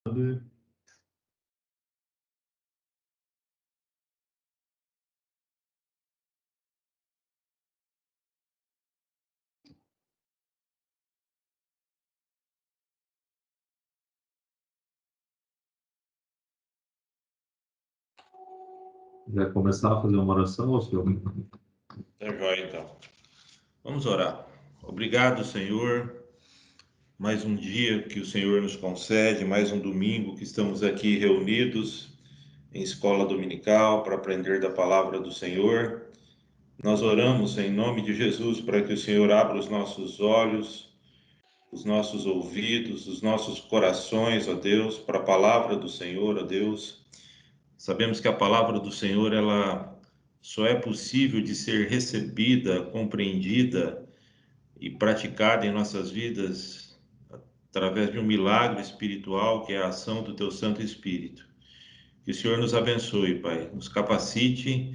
Já começar a fazer uma oração, senhor? Tá jóia, então. Vamos orar. Obrigado, Senhor. Mais um dia que o Senhor nos concede, mais um domingo que estamos aqui reunidos em escola dominical para aprender da palavra do Senhor. Nós oramos em nome de Jesus para que o Senhor abra os nossos olhos, os nossos ouvidos, os nossos corações, ó Deus, para a palavra do Senhor, ó Deus. Sabemos que a palavra do Senhor, ela só é possível de ser recebida, compreendida e praticada em nossas vidas através de um milagre espiritual, que é a ação do Teu Santo Espírito. Que o Senhor nos abençoe, Pai, nos capacite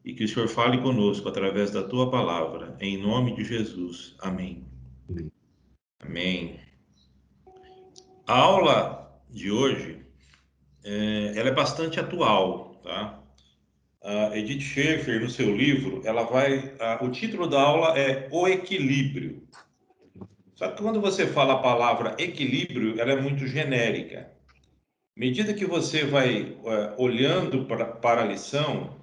e que o Senhor fale conosco através da Tua palavra, em nome de Jesus. Amém. Amém. A aula de hoje, ela é bastante atual, tá? A Edith Schaefer, no seu livro, o título da aula é O Equilíbrio. Só que quando você fala a palavra equilíbrio, ela é muito genérica. À medida que você vai olhando para a lição,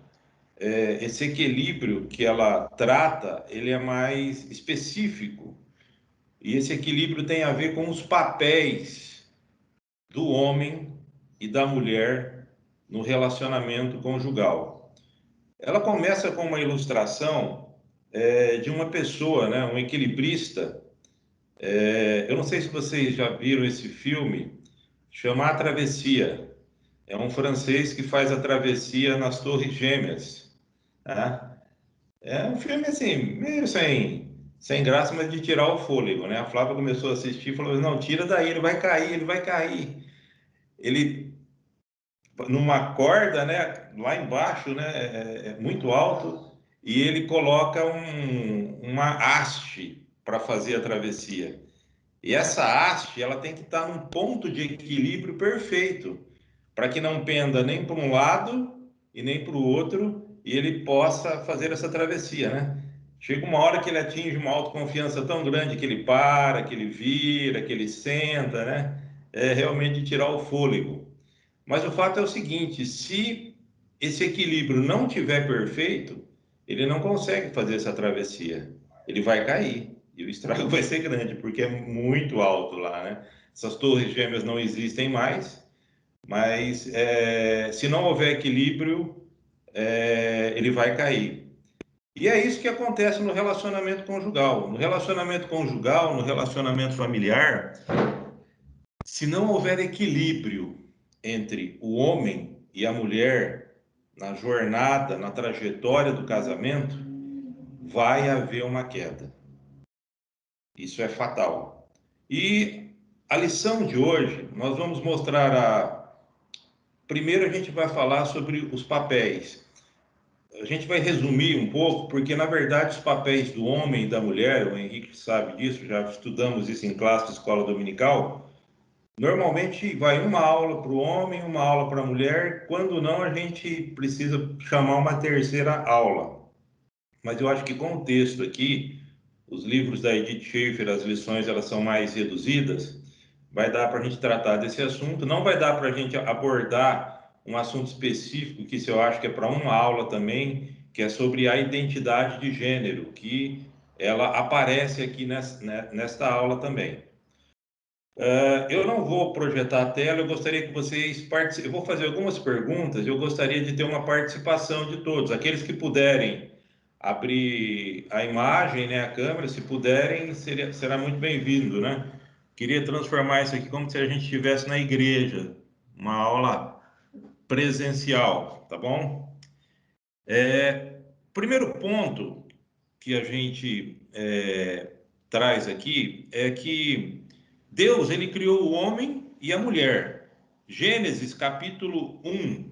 esse equilíbrio que ela trata, ele é mais específico. E esse equilíbrio tem a ver com os papéis do homem e da mulher no relacionamento conjugal. Ela começa com uma ilustração de uma pessoa, né, um equilibrista. Eu não sei se vocês já viram esse filme, chama A Travessia. É um francês que faz a travessia nas Torres Gêmeas. Tá? É um filme assim, meio sem graça, mas de tirar o fôlego, né? A Flávia começou a assistir e falou: não, tira daí, ele vai cair, ele vai cair. Ele, numa corda, né? Lá embaixo, né? É muito alto, e ele coloca uma haste para fazer a travessia. E essa haste, ela tem que estar num ponto de equilíbrio perfeito, para que não penda nem para um lado e nem para o outro, e ele possa fazer essa travessia, né? Chega uma hora que ele atinge uma autoconfiança tão grande que ele para, que ele vira, que ele senta, né? É realmente tirar o fôlego. Mas o fato é o seguinte: se esse equilíbrio não tiver perfeito, ele não consegue fazer essa travessia. Ele vai cair e o estrago vai ser grande, porque é muito alto lá, né? Essas torres gêmeas não existem mais, mas se não houver equilíbrio, ele vai cair. E é isso que acontece no relacionamento conjugal. No relacionamento conjugal, no relacionamento familiar, se não houver equilíbrio entre o homem e a mulher na jornada, na trajetória do casamento, vai haver uma queda. Isso é fatal. E a lição de hoje, nós vamos mostrar Primeiro a gente vai falar sobre os papéis. A gente vai resumir um pouco, porque na verdade os papéis do homem e da mulher, o Henrique sabe disso, já estudamos isso em classe de escola dominical. Normalmente vai uma aula para o homem, uma aula para a mulher, quando não a gente precisa chamar uma terceira aula. Mas eu acho que com o texto aqui, os livros da Edith Schaefer, as lições elas são mais reduzidas, vai dar para a gente tratar desse assunto, não vai dar para a gente abordar um assunto específico, que isso eu acho que é para uma aula também, que é sobre a identidade de gênero, que ela aparece aqui nesta aula também. Eu não vou projetar a tela, eu gostaria que vocês participem. Eu vou fazer algumas perguntas, eu gostaria de ter uma participação de todos. Aqueles que puderem abrir a imagem, né, a câmera, se puderem, será muito bem-vindo, né? Queria transformar isso aqui como se a gente estivesse na igreja, uma aula presencial, tá bom? Primeiro ponto que a gente traz aqui é que Deus, ele criou o homem e a mulher. Gênesis capítulo 1.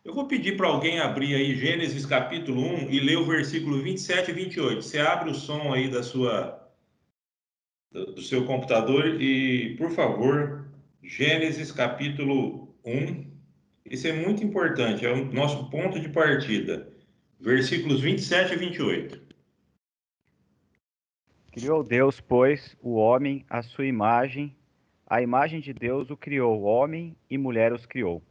Eu vou pedir para alguém abrir aí Gênesis capítulo 1 e ler o versículo 27 e 28. Você abre o som aí do seu computador e, por favor, Gênesis capítulo 1. Isso é muito importante, é o nosso ponto de partida. Versículos 27 e 28. Criou Deus, pois, o homem à sua imagem, a imagem de Deus o criou, homem e mulher os criou.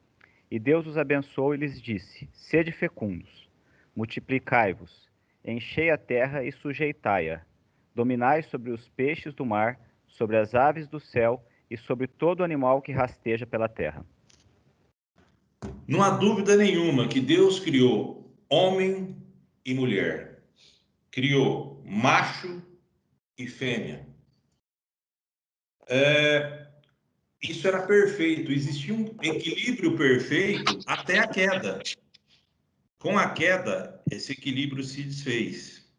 E Deus os abençoou e lhes disse: Sede fecundos, multiplicai-vos, enchei a terra e sujeitai-a, dominai sobre os peixes do mar, sobre as aves do céu e sobre todo animal que rasteja pela terra. Não há dúvida nenhuma que Deus criou homem e mulher. Criou macho e fêmea. Isso era perfeito, existia um equilíbrio perfeito até a queda. Com a queda, esse equilíbrio se desfez.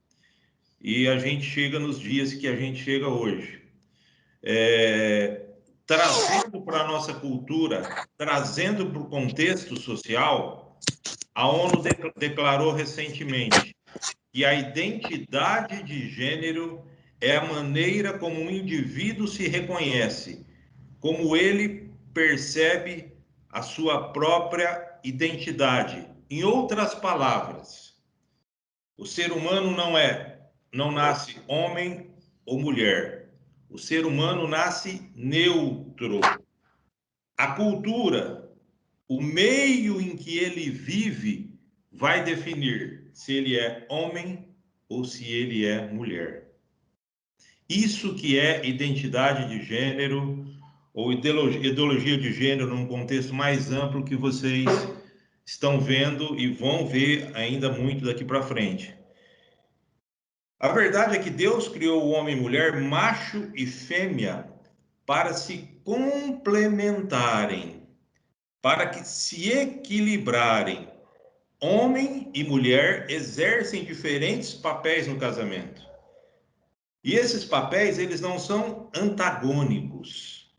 E a gente chega nos dias que a gente chega hoje. Trazendo para a nossa cultura, trazendo para o contexto social, a ONU declarou recentemente que a identidade de gênero é a maneira como um indivíduo se reconhece, como ele percebe a sua própria identidade. Em outras palavras, o ser humano não nasce homem ou mulher. O ser humano nasce neutro. A cultura, o meio em que ele vive, vai definir se ele é homem ou se ele é mulher. Isso que é identidade de gênero ou ideologia de gênero num contexto mais amplo que vocês estão vendo e vão ver ainda muito daqui para frente. A verdade é que Deus criou o homem e mulher, macho e fêmea, para se complementarem, para que se equilibrarem. Homem e mulher exercem diferentes papéis no casamento. E esses papéis, eles não são antagônicos.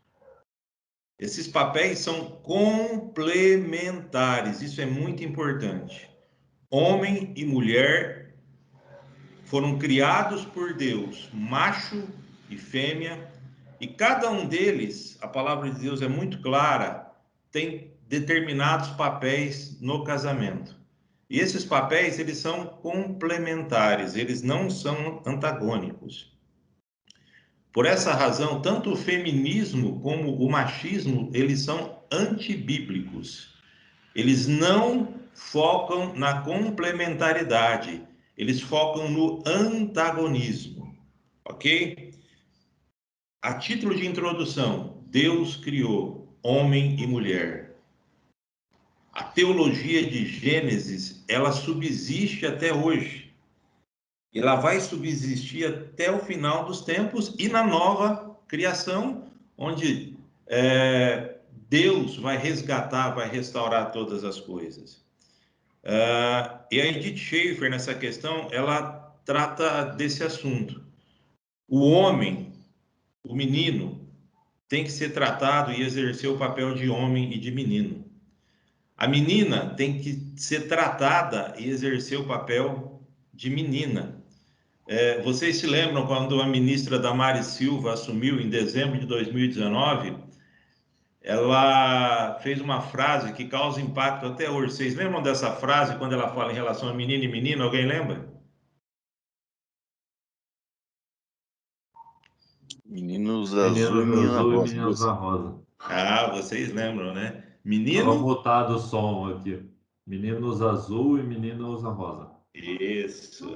Esses papéis são complementares. Isso é muito importante. Homem e mulher foram criados por Deus, macho e fêmea, e cada um deles, a palavra de Deus é muito clara, tem determinados papéis no casamento. E esses papéis, eles são complementares, eles não são antagônicos. Por essa razão, tanto o feminismo como o machismo, eles são antibíblicos. Eles não focam na complementaridade, eles focam no antagonismo, ok? A título de introdução, Deus criou homem e mulher. A teologia de Gênesis, ela subsiste até hoje. Ela vai subsistir até o final dos tempos e na nova criação, onde Deus vai resgatar, vai restaurar todas as coisas. E a Edith Schaeffer, nessa questão, ela trata desse assunto. O homem, o menino, tem que ser tratado e exercer o papel de homem e de menino. A menina tem que ser tratada e exercer o papel de menina. Vocês se lembram quando a ministra Damares Silva assumiu em dezembro de 2019? Ela fez uma frase que causa impacto até hoje. Vocês lembram dessa frase quando ela fala em relação a menino e menina? Alguém lembra? Meninos azul e menina rosa. Meninos da rosa. Ah, vocês lembram, né? Estava Menino... mutado o som aqui. Meninos azul e meninos rosa. Isso.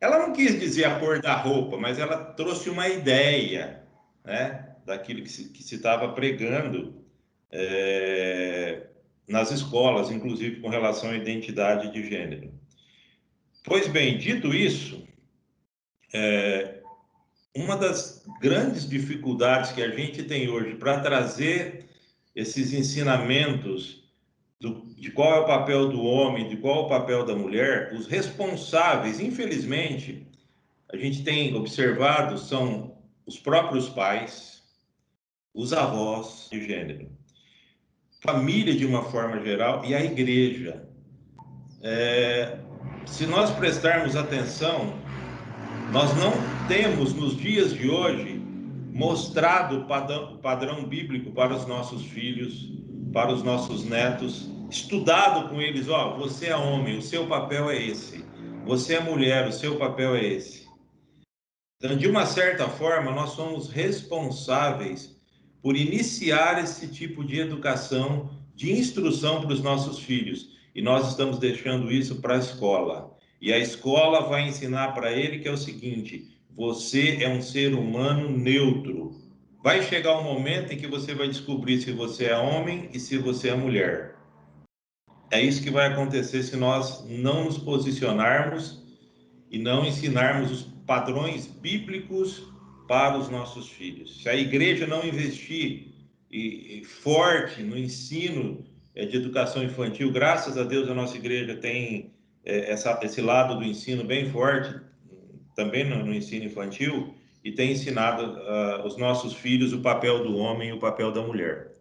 Ela não quis dizer a cor da roupa, mas ela trouxe uma ideia, né? Daquilo que se estava pregando nas escolas, inclusive com relação à identidade de gênero. Pois bem, dito isso, uma das grandes dificuldades que a gente tem hoje para trazer esses ensinamentos de qual é o papel do homem, de qual é o papel da mulher, os responsáveis, infelizmente, a gente tem observado, são os próprios pais, os avós de gênero, família de uma forma geral e a igreja. Se nós prestarmos atenção, nós não temos nos dias de hoje mostrado o padrão bíblico para os nossos filhos, para os nossos netos, estudado com eles, ó, você é homem, o seu papel é esse. Você é mulher, o seu papel é esse. Então, de uma certa forma, nós somos responsáveis por iniciar esse tipo de educação, de instrução para os nossos filhos. E nós estamos deixando isso para a escola. E a escola vai ensinar para ele que é o seguinte: você é um ser humano neutro. Vai chegar um momento em que você vai descobrir se você é homem e se você é mulher. É isso que vai acontecer se nós não nos posicionarmos e não ensinarmos os padrões bíblicos para os nossos filhos. Se a igreja não investir forte no ensino de educação infantil, graças a Deus a nossa igreja tem esse lado do ensino bem forte, também no ensino infantil, e tem ensinado os nossos filhos o papel do homem e o papel da mulher.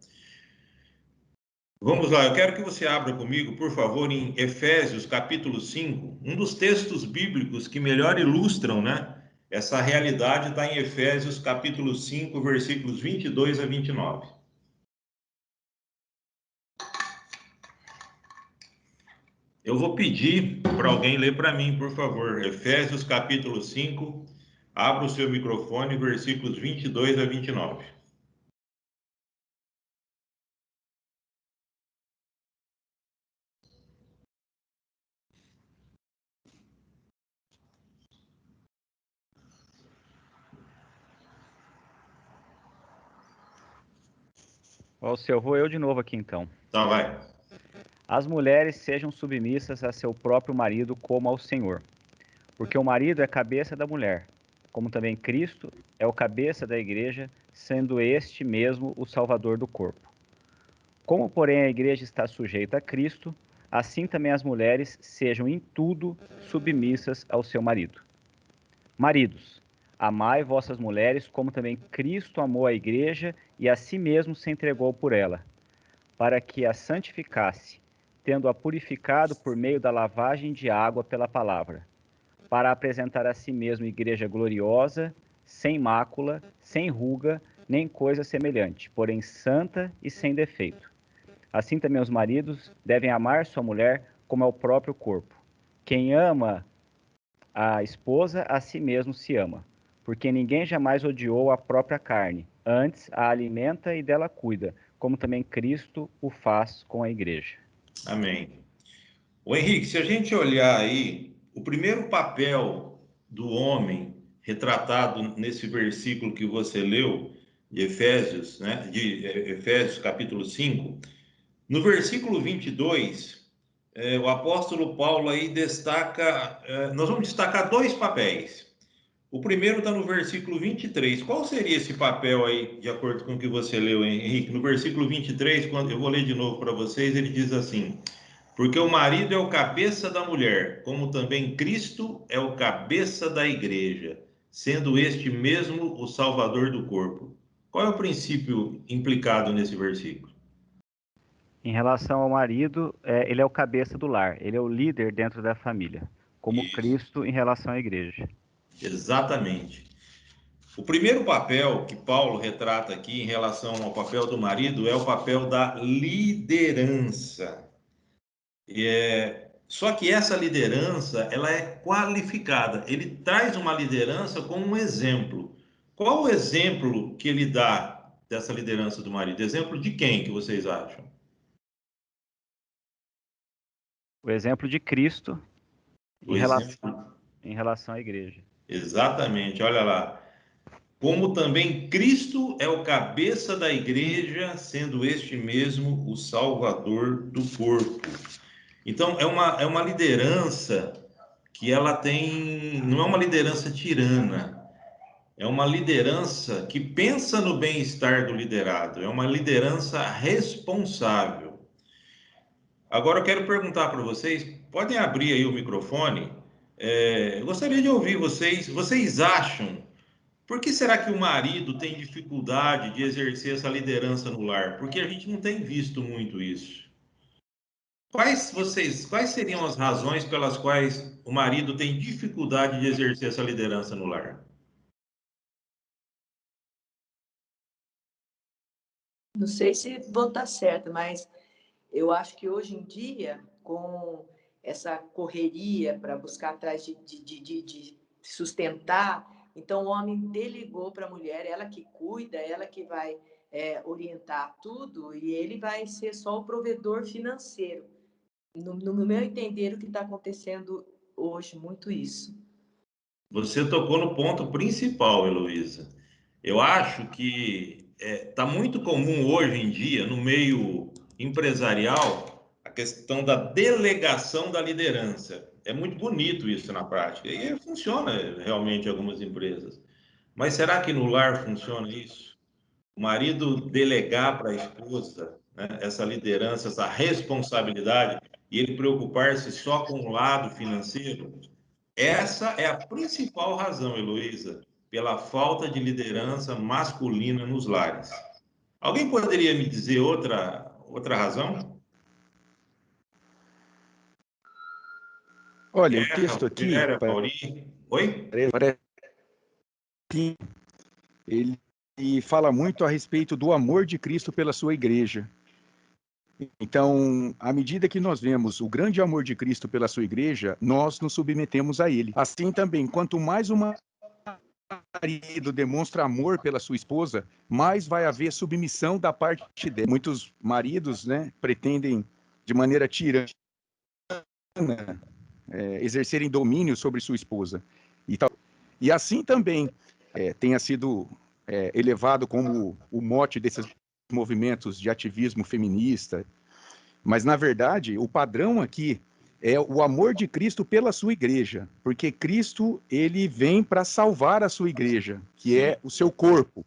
Vamos lá, eu quero que você abra comigo, por favor, em Efésios, capítulo 5, um dos textos bíblicos que melhor ilustram, né, essa realidade está em Efésios, capítulo 5, versículos 22 a 29. Eu vou pedir para alguém ler para mim, por favor. Efésios, capítulo 5, abra o seu microfone, versículos 22 a 29. Ó, seu, vou eu de novo aqui então. Então, vai. As mulheres sejam submissas a seu próprio marido como ao Senhor, porque o marido é cabeça da mulher, como também Cristo é o cabeça da igreja, sendo este mesmo o Salvador do corpo. Como, porém, a igreja está sujeita a Cristo, assim também as mulheres sejam em tudo submissas ao seu marido. Maridos, amai vossas mulheres, como também Cristo amou a igreja e a si mesmo se entregou por ela, para que a santificasse, tendo-a purificado por meio da lavagem de água pela palavra, para apresentar a si mesmo igreja gloriosa, sem mácula, sem ruga, nem coisa semelhante, porém santa e sem defeito. Assim também os maridos devem amar sua mulher como ao próprio corpo. Quem ama a esposa, a si mesmo se ama, porque ninguém jamais odiou a própria carne, antes a alimenta e dela cuida, como também Cristo o faz com a igreja. Amém. O Henrique, se a gente olhar aí, o primeiro papel do homem retratado nesse versículo que você leu, de Efésios, né, de Efésios capítulo 5, no versículo 22, o apóstolo Paulo aí destaca, nós vamos destacar dois papéis. O primeiro está no versículo 23. Qual seria esse papel aí, de acordo com o que você leu, Henrique? No versículo 23, quando eu vou ler de novo para vocês, ele diz assim: porque o marido é o cabeça da mulher, como também Cristo é o cabeça da igreja, sendo este mesmo o Salvador do corpo. Qual é o princípio implicado nesse versículo? Em relação ao marido, ele é o cabeça do lar, ele é o líder dentro da família, como Isso, Cristo em relação à igreja. exatamente. O primeiro papel que Paulo retrata aqui em relação ao papel do marido é o papel da liderança. Só que essa liderança, ela é qualificada. Ele traz uma liderança como um exemplo. Qual o exemplo que ele dá dessa liderança do marido? Exemplo de quem que vocês acham? O exemplo de Cristo O exemplo, em relação à igreja. exatamente, olha lá. Como também Cristo é o cabeça da igreja, sendo este mesmo o Salvador do corpo. Então, é uma liderança que ela tem, não é uma liderança tirana, é uma liderança que pensa no bem-estar do liderado, é uma liderança responsável. Agora eu quero perguntar para vocês, podem abrir aí o microfone? Eu gostaria de ouvir vocês. Vocês acham, por que será que o marido tem dificuldade de exercer essa liderança no lar? Porque a gente não tem visto muito isso. Quais seriam as razões pelas quais o marido tem dificuldade de exercer essa liderança no lar? Não sei se vou estar certa, mas eu acho que hoje em dia, com essa correria para buscar atrás de sustentar, então o homem delegou para a mulher, ela que cuida, ela que vai orientar tudo, e ele vai ser só o provedor financeiro. No meu entender, o que está acontecendo hoje, muito isso. Você tocou no ponto principal, Heloísa. Eu acho que está muito comum hoje em dia, no meio empresarial, a questão da delegação da liderança. É muito bonito isso na prática, e funciona realmente em algumas empresas. Mas será que no lar funciona isso? O marido delegar para a esposa, né, essa liderança, essa responsabilidade, e ele preocupar-se só com o lado financeiro? Essa é a principal razão, Heloísa, pela falta de liderança masculina nos lares. Alguém poderia me dizer outra razão? Olha, o Guerra, texto aqui mulher, Mauri. Oi? parece que ele fala muito a respeito do amor de Cristo pela sua igreja. Então, à medida que nós vemos o grande amor de Cristo pela sua igreja, nós nos submetemos a ele. Assim também, quanto mais o marido demonstra amor pela sua esposa, mais vai haver submissão da parte dela. Muitos maridos, né, pretendem de maneira tirana exercerem domínio sobre sua esposa. E assim também tenha sido elevado como o mote desses movimentos de ativismo feminista. Mas, na verdade, o padrão aqui é o amor de Cristo pela sua igreja, porque Cristo, ele vem para salvar a sua igreja, que é o seu corpo.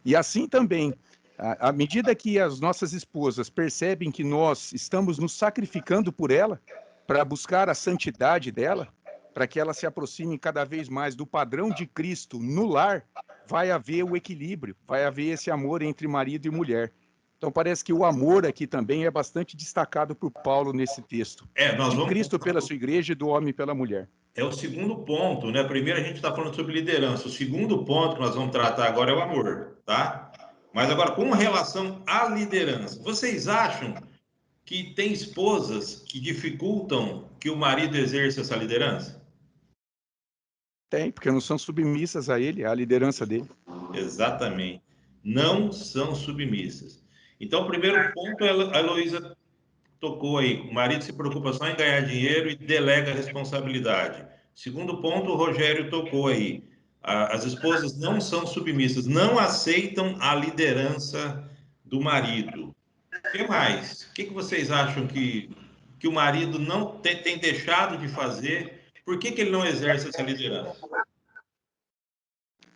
E assim também, à medida que as nossas esposas percebem que nós estamos nos sacrificando por ela, para buscar a santidade dela, para que ela se aproxime cada vez mais do padrão de Cristo no lar, vai haver o equilíbrio, vai haver esse amor entre marido e mulher. Então parece que o amor aqui também é bastante destacado por Paulo nesse texto. Nós De vamos. Cristo pela sua igreja e do homem pela mulher. É o segundo ponto, né? Primeiro a gente está falando sobre liderança. O segundo ponto que nós vamos tratar agora é o amor, tá? Mas agora, com relação à liderança, vocês acham que tem esposas que dificultam que o marido exerça essa liderança? Tem, porque não são submissas a ele, à liderança dele. Exatamente. Não são submissas. Então, o primeiro ponto, a Heloísa tocou aí. O marido se preocupa só em ganhar dinheiro e delega a responsabilidade. Segundo ponto, o Rogério tocou aí. As esposas não são submissas, não aceitam a liderança do marido. O que mais? O que vocês acham que o marido não tem deixado de fazer? Por que ele não exerce essa liderança?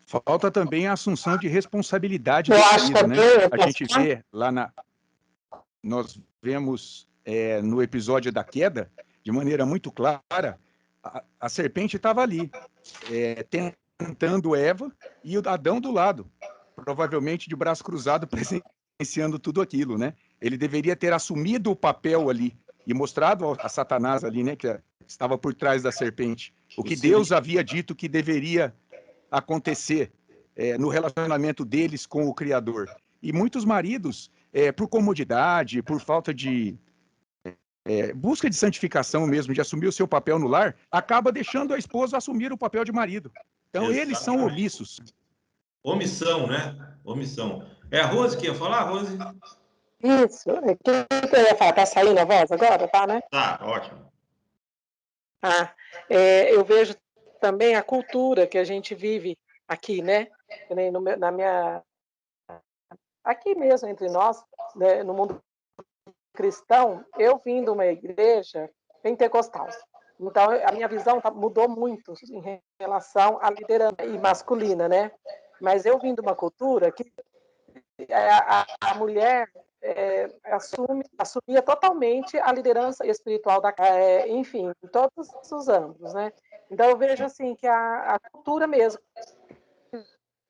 Falta também a assunção de responsabilidade do marido, né? A gente vê lá nós vemos no episódio da queda, de maneira muito clara, a serpente estava ali, tentando Eva e o Adão do lado, provavelmente de braço cruzado, presenciando tudo aquilo, né? Ele deveria ter assumido o papel ali e mostrado a Satanás ali, né, que estava por trás da serpente, o que Deus havia dito que deveria acontecer no relacionamento deles com o Criador. E muitos maridos, por comodidade, por falta de busca de santificação mesmo, de assumir o seu papel no lar, acaba deixando a esposa assumir o papel de marido. Então, Exatamente. eles são omissos. Omissão, né? Omissão. É a Rose que ia falar, Rose? Isso. O que eu ia falar? Tá saindo a voz agora? Tá, né? Tá, ótimo. Eu vejo também a cultura que a gente vive aqui, né? Aqui mesmo, entre nós, né? No mundo cristão, eu vim de uma igreja pentecostal. Então, a minha visão mudou muito em relação à liderança e masculina, né? Mas eu vim de uma cultura que a mulher assumia totalmente a liderança espiritual da casa, enfim, em todos os âmbitos, né? Então eu vejo assim que a cultura mesmo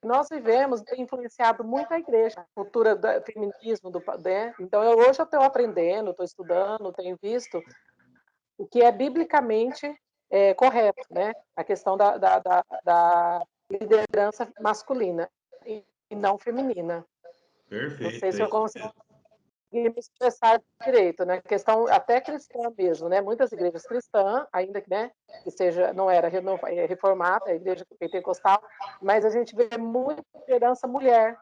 nós vivemos tem influenciado muito a igreja, a cultura do feminismo, né? Então hoje eu estou aprendendo, estou estudando, tenho visto o que é biblicamente correto, né? A questão da liderança masculina e não feminina. Perfeito. Não sei se é eu isso consigo mesmo. me expressar direito, né? Questão até cristã mesmo, né? Muitas igrejas cristãs, ainda que, né, que seja, não era reformada, a igreja pentecostal, mas a gente vê muita liderança mulher.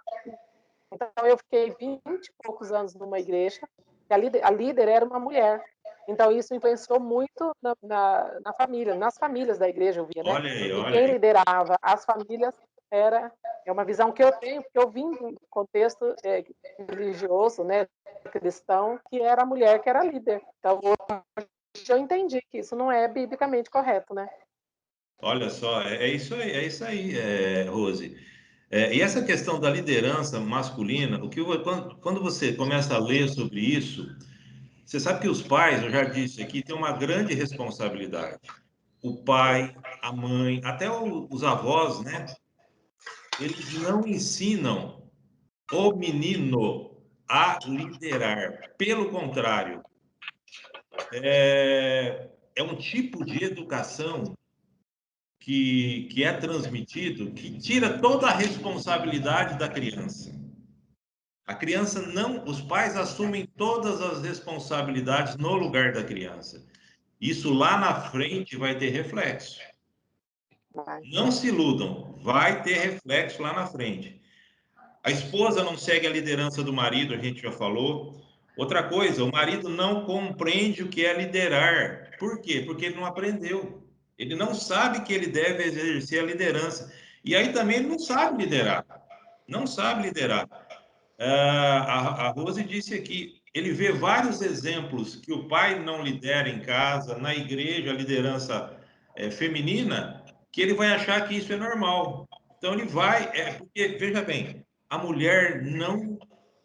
Então, eu fiquei 20 e poucos anos numa igreja, e a líder era uma mulher. Então, isso influenciou muito na família, nas famílias da igreja, eu via, né? Olha aí, E olha quem aí. liderava as famílias é uma visão que eu tenho, porque eu vim do contexto religioso, né, cristão, que era a mulher que era líder. Então, hoje eu entendi que isso não é biblicamente correto, né? Olha só, é isso aí, Rose. E essa questão da liderança masculina, quando você começa a ler sobre isso, você sabe que os pais, eu já disse aqui, têm uma grande responsabilidade. O pai, a mãe, até os avós, né? Eles não ensinam o menino a liderar. Pelo contrário, é um tipo de educação que é transmitido que tira toda a responsabilidade da criança. A criança não, os pais assumem todas as responsabilidades no lugar da criança. Isso lá na frente vai ter reflexo. Não se iludam, vai ter reflexo lá na frente. A esposa não segue a liderança do marido, a gente já falou. Outra coisa, o marido não compreende o que é liderar. Por quê? Porque ele não aprendeu. Ele não sabe que ele deve exercer a liderança. E aí também ele não sabe liderar. Não sabe liderar. A Rose disse aqui, ele vê vários exemplos que o pai não lidera em casa, na igreja, a liderança feminina, que ele vai achar que isso é normal. Então ele vai, porque, veja bem, a mulher não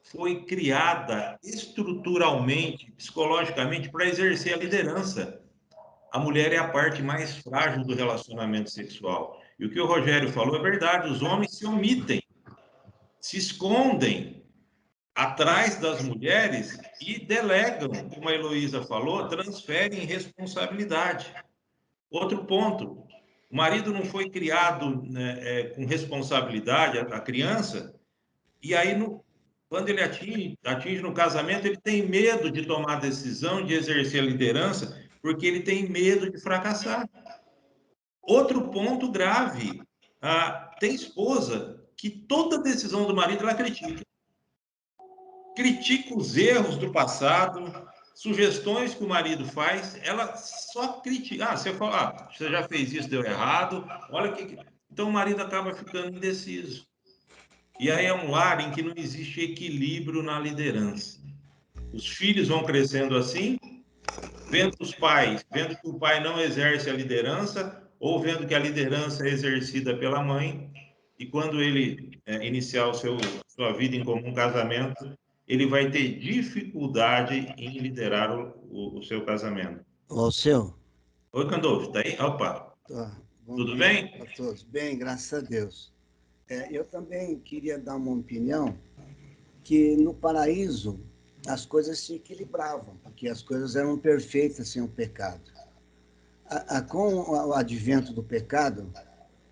foi criada estruturalmente, psicologicamente, para exercer a liderança. A mulher é a parte mais frágil do relacionamento sexual. E o que o Rogério falou é verdade, os homens se omitem, se escondem atrás das mulheres e delegam, como a Heloísa falou, transferem responsabilidade. Outro ponto, o marido não foi criado, né, com responsabilidade, a criança, e aí, quando ele atinge no casamento, ele tem medo de tomar a decisão, de exercer a liderança, porque ele tem medo de fracassar. Outro ponto grave, tem esposa que toda decisão do marido ela critica os erros do passado, sugestões que o marido faz, ela só critica. Você fala, você já fez isso, deu errado, olha que. Então o marido acaba ficando indeciso. E aí é um lar em que não existe equilíbrio na liderança. Os filhos vão crescendo assim, vendo os pais, vendo que o pai não exerce a liderança, ou vendo que a liderança é exercida pela mãe, e quando ele iniciar sua vida em comum casamento, ele vai ter dificuldade em liderar o seu casamento. Ô, seu. Oi, Candolfo, tá aí? Opa, Bom tudo dia bem? a todos. Bem, graças a Deus. Eu também queria dar uma opinião que no paraíso as coisas se equilibravam, porque as coisas eram perfeitas sem o pecado. Com o advento do pecado,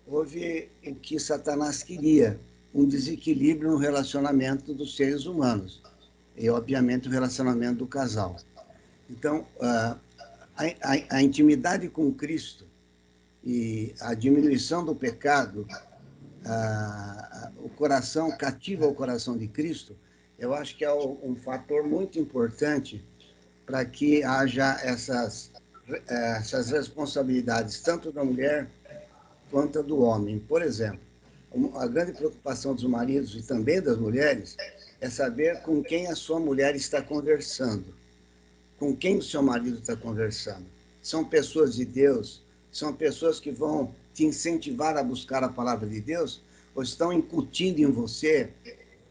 houve o que Satanás queria, um desequilíbrio no relacionamento dos seres humanos e, obviamente, o relacionamento do casal. Então, a intimidade com Cristo e a diminuição do pecado, o coração cativa o coração de Cristo, eu acho que é um fator muito importante para que haja essas responsabilidades, tanto da mulher quanto do homem. Por exemplo, a grande preocupação dos maridos e também das mulheres é saber com quem a sua mulher está conversando, com quem o seu marido está conversando. São pessoas de Deus? São pessoas que vão te incentivar a buscar a palavra de Deus? Ou estão incutindo em você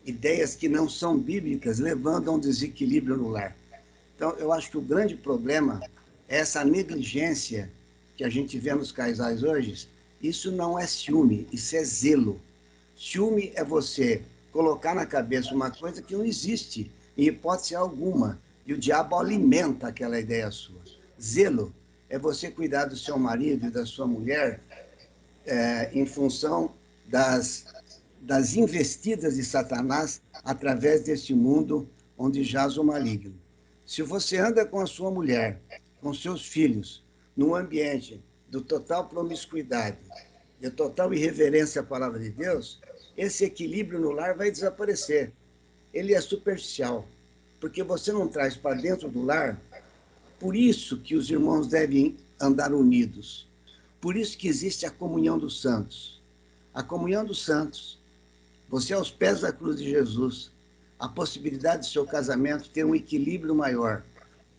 ideias que não são bíblicas, levando a um desequilíbrio no lar? Então, eu acho que o grande problema é essa negligência que a gente vê nos casais hoje. Isso não é ciúme, isso é zelo. Ciúme é você colocar na cabeça uma coisa que não existe, em hipótese alguma, e o diabo alimenta aquela ideia sua. Zelo é você cuidar do seu marido e da sua mulher em função das investidas de Satanás através deste mundo onde jaz o maligno. Se você anda com a sua mulher, com seus filhos, num ambiente de total promiscuidade, de total irreverência à palavra de Deus, esse equilíbrio no lar vai desaparecer. Ele é superficial, porque você não traz para dentro do lar. Por isso que os irmãos devem andar unidos. Por isso que existe a comunhão dos santos. A comunhão dos santos, você aos pés da cruz de Jesus, a possibilidade de seu casamento ter um equilíbrio maior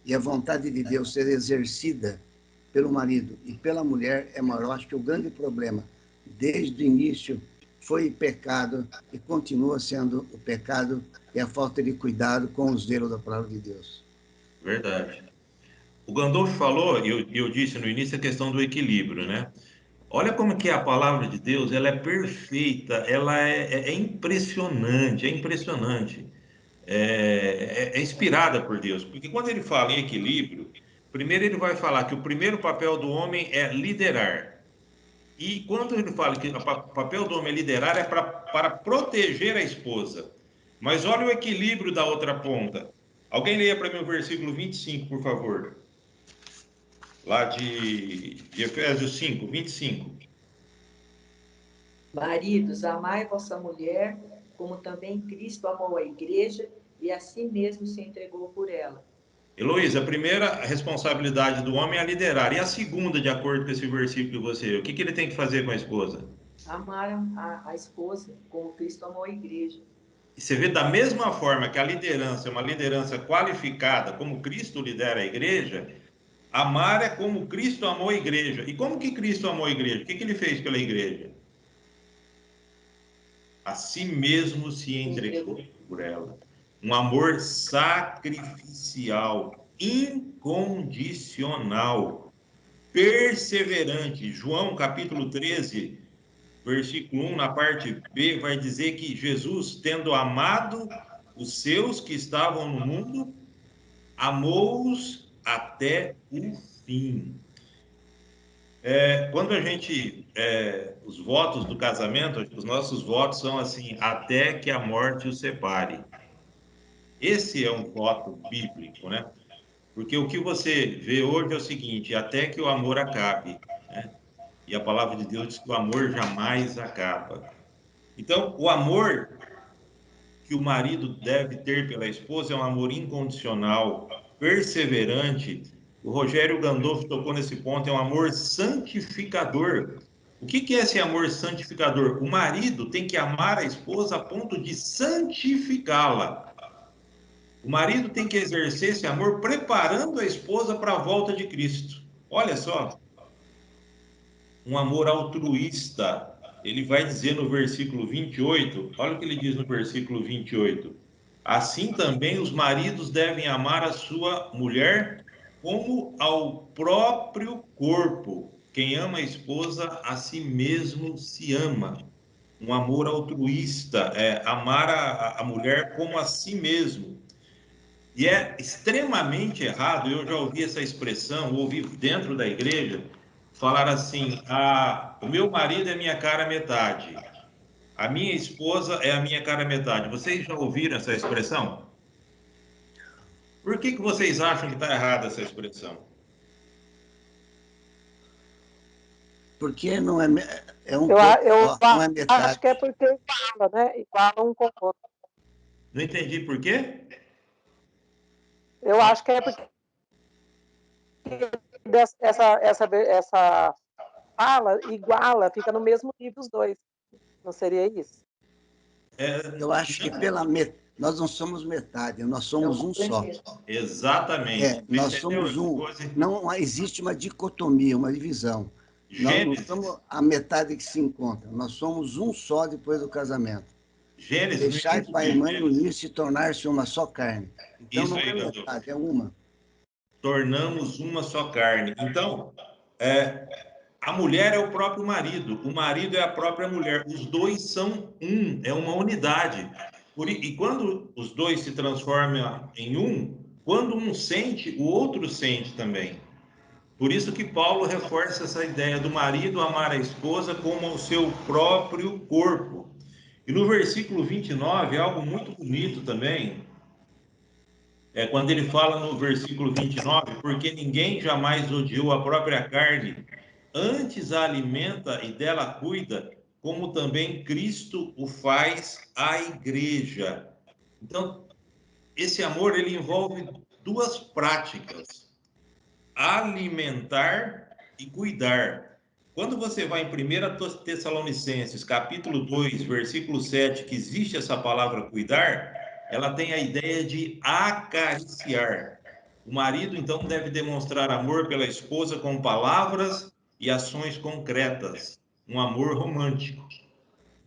e a vontade de Deus ser exercida pelo marido e pela mulher é maior. Eu acho que o grande problema, desde o início, foi o pecado e continua sendo o pecado e a falta de cuidado com o zelo da palavra de Deus. Verdade. O Gandolfo falou, e eu disse no início, a questão do equilíbrio, né? Olha como que a palavra de Deus, ela é perfeita, ela é impressionante, é impressionante. É inspirada por Deus, porque quando ele fala em equilíbrio, primeiro ele vai falar que o primeiro papel do homem é liderar. E quando ele fala que o papel do homem é liderar, é para proteger a esposa. Mas olha o equilíbrio da outra ponta. Alguém leia para mim o versículo 25, por favor. Lá de Efésios 5, 25. Maridos, amai vossa mulher, como também Cristo amou a igreja e a si mesmo se entregou por ela. Heloísa, a primeira responsabilidade do homem é liderar. E a segunda, de acordo com esse versículo que você... O que ele tem que fazer com a esposa? Amar a esposa, como Cristo amou a igreja. E você vê da mesma forma que a liderança é uma liderança qualificada, como Cristo lidera a igreja, amar é como Cristo amou a igreja. E como que Cristo amou a igreja? O que ele fez pela igreja? A si mesmo se entregou por ela. Um amor sacrificial, incondicional, perseverante. João capítulo 13, versículo 1, na parte B, vai dizer que Jesus, tendo amado os seus que estavam no mundo, amou-os até o fim. Quando a gente... os votos do casamento, os nossos votos são assim, até que a morte os separe. Esse é um voto bíblico, né? Porque o que você vê hoje é o seguinte, até que o amor acabe, né? E a palavra de Deus diz que o amor jamais acaba. Então, o amor que o marido deve ter pela esposa é um amor incondicional, perseverante. O Rogério Gandolfo tocou nesse ponto, é um amor santificador. O que é esse amor santificador? O marido tem que amar a esposa a ponto de santificá-la. O marido tem que exercer esse amor preparando a esposa para a volta de Cristo. Olha só, um amor altruísta. Ele vai dizer no versículo 28, olha o que ele diz no versículo 28. Assim também os maridos devem amar a sua mulher como ao próprio corpo. Quem ama a esposa, a si mesmo se ama. Um amor altruísta, amar a mulher como a si mesmo. E é extremamente errado, eu já ouvi essa expressão, ouvi dentro da igreja, falar assim, o meu marido é minha cara metade, a minha esposa é a minha cara metade. Vocês já ouviram essa expressão? Por que vocês acham que está errada essa expressão? Porque não é, um eu corpo só, não é acho metade. que é porque iguala, né? Iguala um com o outro. Não entendi por quê? Eu acho que é porque essa fala iguala, fica no mesmo nível os dois. Não seria isso? Eu acho que nós não somos metade, nós somos um só. Exatamente. Nós somos um. Não existe uma dicotomia, uma divisão. Nós não somos a metade que se encontra. Nós somos um só depois do casamento. Gênesis, Deixar pai e mãe unir-se e tornar-se uma só carne. Então isso não aí, é metade, é uma. Tornamos uma só carne. Então, a mulher é o próprio marido, o marido é a própria mulher. Os dois são um, é uma unidade. E quando os dois se transformam em um, quando um sente, o outro sente também. Por isso que Paulo reforça essa ideia do marido amar a esposa como o seu próprio corpo. E no versículo 29, algo muito bonito também, é quando ele fala no versículo 29, porque ninguém jamais odiou a própria carne, antes a alimenta e dela cuida, como também Cristo o faz à igreja. Então, esse amor, ele envolve duas práticas: alimentar e cuidar. Quando você vai em 1 Tessalonicenses, capítulo 2, versículo 7, que existe essa palavra cuidar, ela tem a ideia de acariciar. O marido, então, deve demonstrar amor pela esposa com palavras e ações concretas, um amor romântico.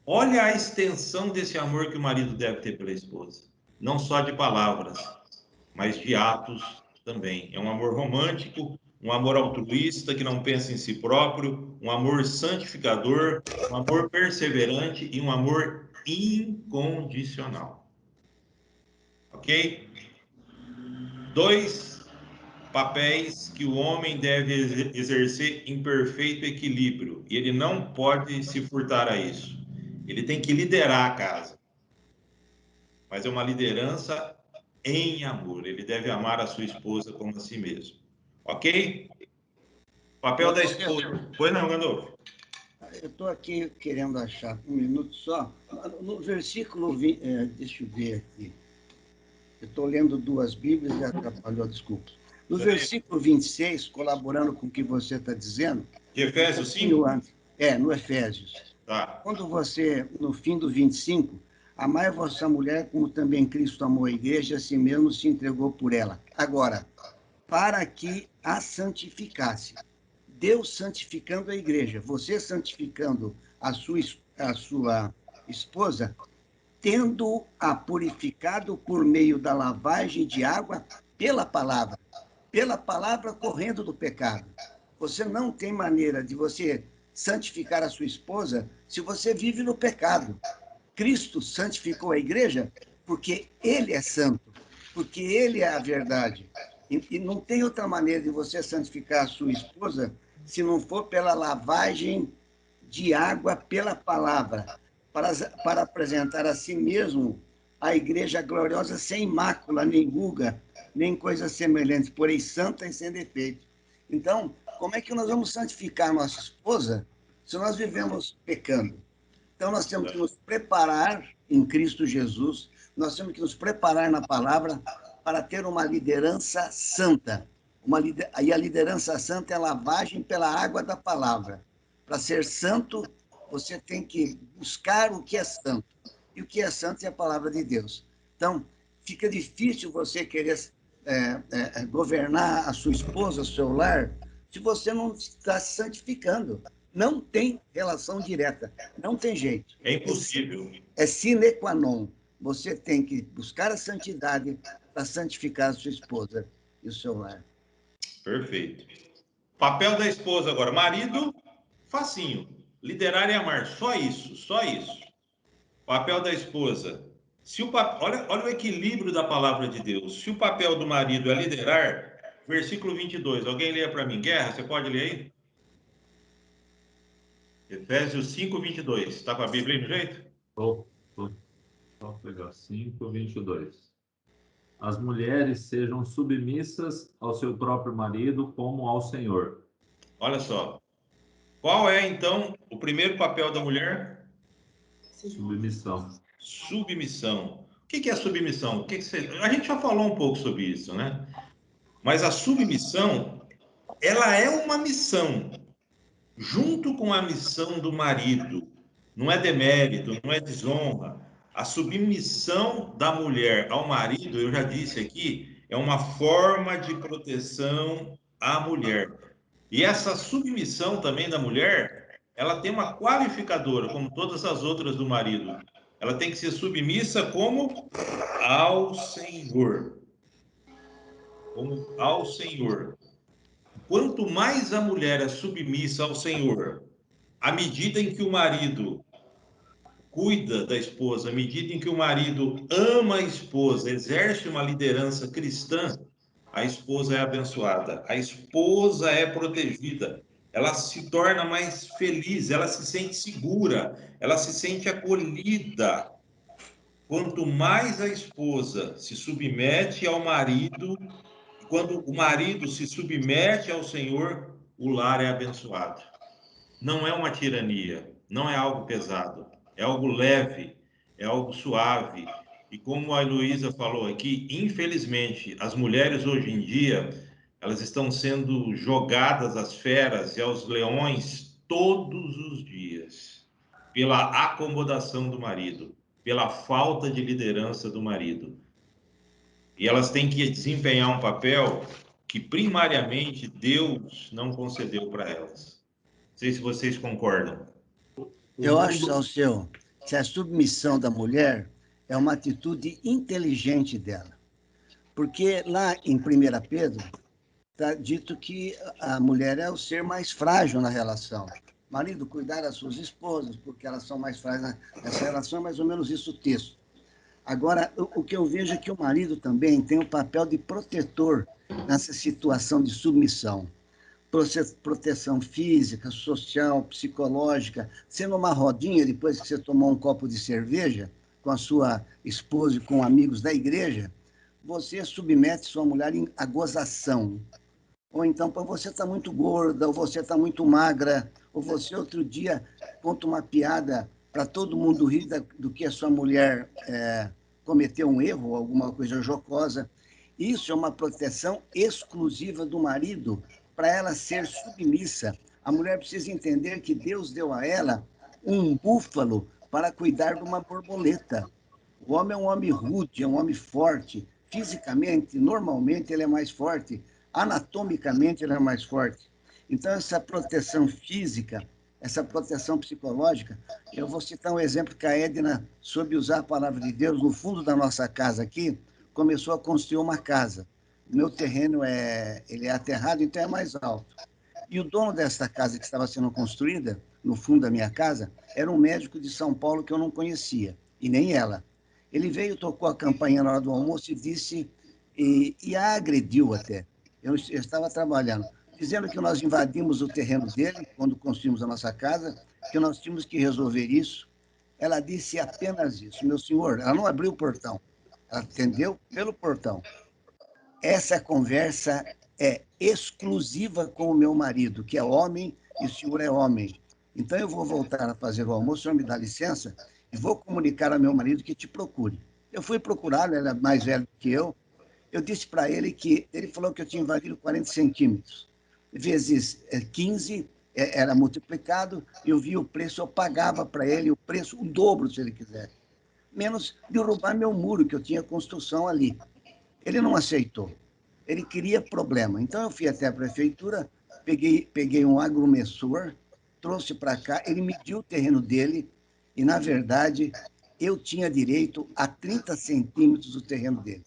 Olha a extensão desse amor que o marido deve ter pela esposa. Não só de palavras, mas de atos também. É um amor romântico, um amor altruísta que não pensa em si próprio, um amor santificador, um amor perseverante e um amor incondicional. Ok? 2 papéis que o homem deve exercer em perfeito equilíbrio, e ele não pode se furtar a isso. Ele tem que liderar a casa, mas é uma liderança em amor. Ele deve amar a sua esposa como a si mesmo. Ok? Papel da esposa. Pois não, Gandolfo? Eu estou aqui querendo achar um minuto só. No versículo 20, deixa eu ver aqui. Eu estou lendo duas Bíblias e atrapalhou, desculpa. No versículo 26, colaborando com o que você está dizendo. De Efésios 5? No Efésios. Tá. Quando você, no fim do 25, amai a vossa mulher como também Cristo amou a igreja e a si mesmo se entregou por ela. Agora, para que a santificasse. Deus santificando a igreja, você santificando a sua esposa, tendo-a purificado por meio da lavagem de água pela palavra correndo do pecado. Você não tem maneira de você santificar a sua esposa se você vive no pecado. Cristo santificou a igreja porque ele é santo, porque ele é a verdade. E não tem outra maneira de você santificar a sua esposa se não for pela lavagem de água pela palavra, para apresentar a si mesmo a igreja gloriosa sem mácula, nem ruga, nem coisa semelhante, porém santa e sem defeito. Então, como é que nós vamos santificar nossa esposa se nós vivemos pecando? Então, nós temos que nos preparar em Cristo Jesus, nós temos que nos preparar na palavra para ter uma liderança santa. E a liderança santa é a lavagem pela água da palavra. Para ser santo, você tem que buscar o que é santo. E o que é santo é a palavra de Deus. Então, fica difícil você querer governar a sua esposa, o seu lar, se você não está se santificando. Não tem relação direta, não tem jeito. É impossível. É sine qua non. Você tem que buscar a santidade para santificar a sua esposa e o seu lar. Perfeito. Papel da esposa agora. Marido, facinho. Liderar e amar. Só isso, só isso. Papel da esposa. Olha o equilíbrio da palavra de Deus. Se o papel do marido é liderar, versículo 22. Alguém leia para mim. Guerra, você pode ler aí? Efésios 5, 22. Está com a Bíblia aí no jeito? Vou pegar 5, 22. As mulheres sejam submissas ao seu próprio marido como ao Senhor. Olha só. Qual é, então, o primeiro papel da mulher? Submissão. Submissão. O que é submissão? A gente já falou um pouco sobre isso, né? Mas a submissão, ela é uma missão, junto com a missão do marido. Não é demérito, não é desonra. A submissão da mulher ao marido, eu já disse aqui, é uma forma de proteção à mulher. E essa submissão também da mulher, ela tem uma qualificadora, como todas as outras do marido. Ela tem que ser submissa como ao Senhor. Como ao Senhor. Quanto mais a mulher é submissa ao Senhor, à medida em que o marido cuida da esposa, à medida em que o marido ama a esposa, exerce uma liderança cristã, a esposa é abençoada, a esposa é protegida, ela se torna mais feliz, ela se sente segura, ela se sente acolhida. Quanto mais a esposa se submete ao marido, quando o marido se submete ao Senhor, o lar é abençoado. Não é uma tirania, não é algo pesado, é algo leve, é algo suave. E como a Heloísa falou aqui, infelizmente, as mulheres hoje em dia, elas estão sendo jogadas às feras e aos leões todos os dias, pela acomodação do marido, pela falta de liderança do marido. E elas têm que desempenhar um papel que primariamente Deus não concedeu para elas. Não sei se vocês concordam. Eu acho, Salceu, que a submissão da mulher é uma atitude inteligente dela. Porque lá em 1 Pedro, está dito que a mulher é o ser mais frágil na relação. Marido, cuidar das suas esposas, porque elas são mais frágeis nessa relação, é mais ou menos isso o texto. Agora, o que eu vejo é que o marido também tem o papel de protetor nessa situação de submissão. Proteção física, social, psicológica. Sendo uma rodinha, depois que você tomou um copo de cerveja com a sua esposa e com amigos da igreja, você submete sua mulher à gozação. Ou então, você está muito gorda, ou você está muito magra, ou você outro dia conta uma piada para todo mundo rir do que a sua mulher cometeu um erro, alguma coisa jocosa. Isso é uma proteção exclusiva do marido, para ela ser submissa. A mulher precisa entender que Deus deu a ela um búfalo para cuidar de uma borboleta. O homem é um homem rude, é um homem forte. Fisicamente, normalmente, ele é mais forte. Anatomicamente, ele é mais forte. Então, essa proteção física, essa proteção psicológica, eu vou citar um exemplo que a Edna soube usar a palavra de Deus no fundo da nossa casa aqui, começou a construir uma casa. O meu terreno ele é aterrado, então é mais alto. E o dono desta casa que estava sendo construída, no fundo da minha casa, era um médico de São Paulo que eu não conhecia, e nem ela. Ele veio, tocou a campainha na hora do almoço e disse, e a agrediu até. Eu estava trabalhando, dizendo que nós invadimos o terreno dele, quando construímos a nossa casa, que nós tínhamos que resolver isso. Ela disse apenas isso, meu senhor, ela não abriu o portão, ela atendeu pelo portão. Essa conversa é exclusiva com o meu marido, que é homem, e o senhor é homem. Então, eu vou voltar a fazer o almoço, o senhor me dá licença, e vou comunicar ao meu marido que te procure. Eu fui procurá-lo, ele é mais velho que eu. Eu disse para ele que, ele falou que eu tinha invadido 40 centímetros. Vezes 15, era multiplicado, eu vi o preço, eu pagava para ele o preço, o dobro, se ele quisesse. Menos derrubar meu muro, que eu tinha construção ali. Ele não aceitou. Ele queria problema. Então, eu fui até a prefeitura, peguei um agromensor, trouxe para cá, ele mediu o terreno dele e, na verdade, eu tinha direito a 30 centímetros do terreno dele.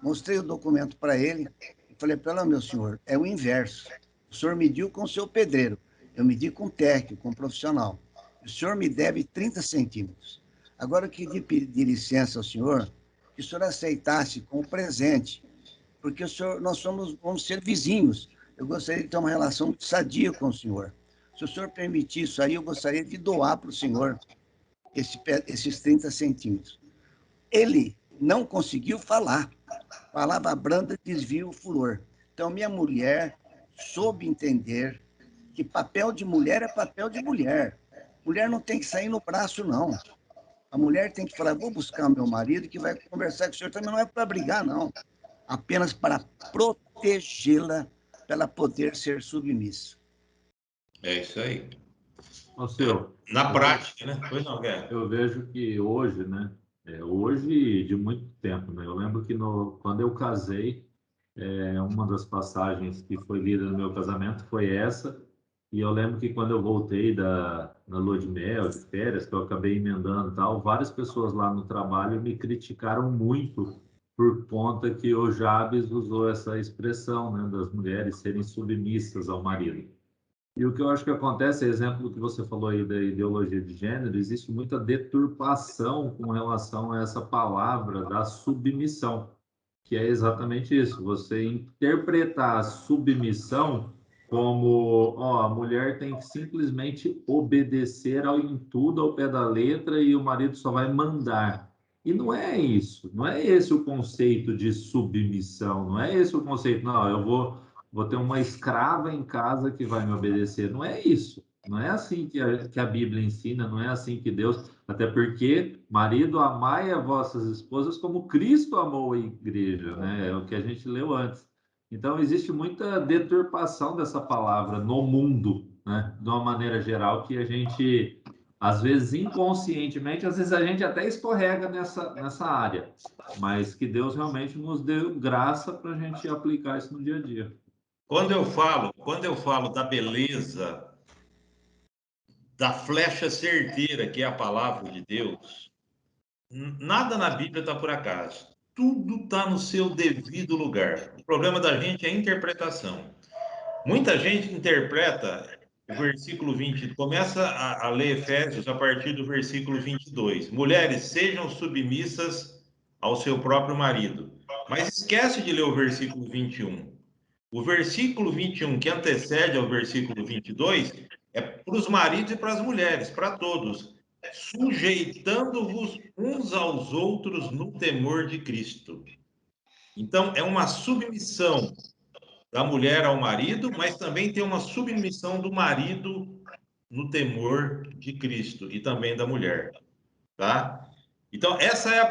Mostrei o documento para ele e falei, pelo meu senhor, é o inverso. O senhor mediu com o seu pedreiro, eu medi com técnico, com profissional. O senhor me deve 30 centímetros. Agora, eu queria pedir licença ao senhor, que o senhor aceitasse com o presente, porque nós vamos ser vizinhos. Eu gostaria de ter uma relação muito sadia com o senhor. Se o senhor permitir isso aí, eu gostaria de doar para o senhor esses 30 centímetros. Ele não conseguiu falar. Palavra branda desvia o furor. Então, minha mulher soube entender que papel de mulher é papel de mulher. Mulher não tem que sair no braço, não. A mulher tem que falar, vou buscar meu marido que vai conversar com o senhor. Também não é para brigar, não. Apenas para protegê-la, para ela poder ser submissa. É isso aí. Seu, Na prática, né? Pois não, Guerra. Eu vejo que hoje, né? Hoje de muito tempo, né? Eu lembro que quando eu casei, uma das passagens que foi lida no meu casamento foi essa. E eu lembro que quando eu voltei na lua de mel, de férias, que eu acabei emendando e tal, várias pessoas lá no trabalho me criticaram muito por conta que o Jabes usou essa expressão, né, das mulheres serem submissas ao marido. E o que eu acho que acontece, exemplo do que você falou aí da ideologia de gênero, existe muita deturpação com relação a essa palavra da submissão, que é exatamente isso, você interpretar a submissão como, ó, a mulher tem que simplesmente obedecer em tudo ao pé da letra e o marido só vai mandar. E não é isso, não é esse o conceito de submissão, não é esse o conceito, não, eu vou ter uma escrava em casa que vai me obedecer, não é isso. Não é assim que a Bíblia ensina, não é assim que Deus, até porque, marido, amai as vossas esposas como Cristo amou a igreja, né? É o que a gente leu antes. Então, existe muita deturpação dessa palavra no mundo, né? De uma maneira geral, que a gente, às vezes, inconscientemente, às vezes a gente até escorrega nessa área, mas que Deus realmente nos deu graça para a gente aplicar isso no dia a dia. Quando eu falo da beleza, da flecha certeira, que é a palavra de Deus, nada na Bíblia está por acaso. Tudo está no seu devido lugar. O problema da gente é a interpretação. Muita gente interpreta o versículo 20, começa a ler Efésios a partir do versículo 22. Mulheres, sejam submissas ao seu próprio marido. Mas esquece de ler o versículo 21. O versículo 21, que antecede ao versículo 22, é para os maridos e para as mulheres, para todos, sujeitando-vos uns aos outros no temor de Cristo. Então, é uma submissão da mulher ao marido, mas também tem uma submissão do marido no temor de Cristo e também da mulher, tá? Então, essa é o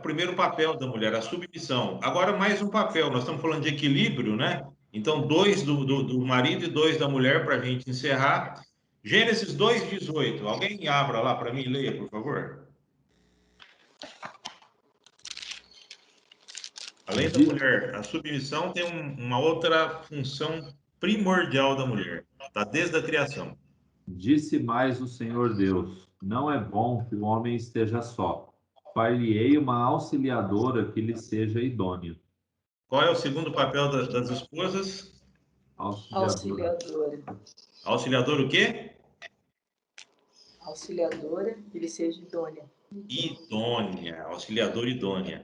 primeiro papel da mulher, a submissão. Agora, mais um papel, nós estamos falando de equilíbrio, né? Então, 2 do marido e 2 da mulher, para a gente encerrar. Gênesis 2:18. Alguém abra lá para mim e leia, por favor. Além da mulher, a submissão tem uma outra função primordial da mulher, tá? Desde a criação. Disse mais o Senhor Deus: não é bom que o homem esteja só. Far-lhe-ei uma auxiliadora que lhe seja idônea. Qual é o segundo papel das esposas? Auxiliadora. Auxiliadora o quê? Auxiliadora, que lhe seja idônea. Idônea, auxiliadora idônea.